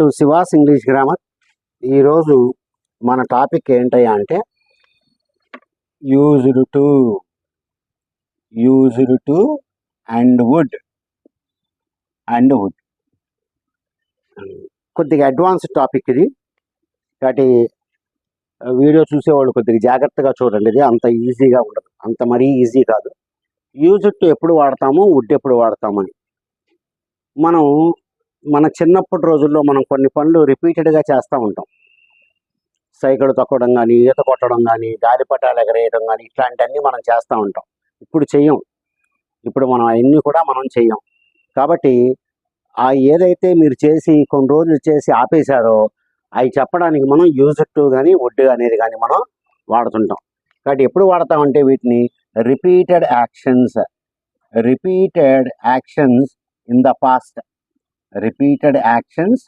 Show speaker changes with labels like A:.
A: To she was English grammar. ఈరోజు మన topic ఏంటయ్యా అంటే యూజ్డ్ టు అండ్ వుడ్ కొద్దిగా అడ్వాన్స్డ్ టాపిక్ ఇది. కాబట్టి వీడియో చూసేవాళ్ళు కొద్దిగా జాగ్రత్తగా చూడండి. ఇది అంత ఈజీగా ఉండదు, అంత మరీ ఈజీ కాదు. యూజ్డ్ టు ఎప్పుడు వాడతాము, వుడ్ ఎప్పుడు వాడతామని. మనం మన చిన్నప్పటి రోజుల్లో మనం కొన్ని పనులు రిపీటెడ్గా చేస్తూ ఉంటాం. సైకిల్ తొక్కడం కానీ, ఈత కొట్టడం కానీ, గాలిపటాలు ఎగరేయడం కానీ, ఇట్లాంటివన్నీ మనం చేస్తూ ఉంటాం. ఇప్పుడు చెయ్యం, ఇప్పుడు మనం అవన్నీ కూడా మనం చెయ్యం. కాబట్టి ఆ ఏదైతే మీరు చేసి కొన్ని రోజులు చేసి ఆపేశారో అవి చెప్పడానికి మనం యూజ్డ్ టు కానీ వుడ్ అనేది కానీ మనం వాడుతుంటాం. కాబట్టి ఎప్పుడు వాడతామంటే వీటిని repeated actions in the past, repeated actions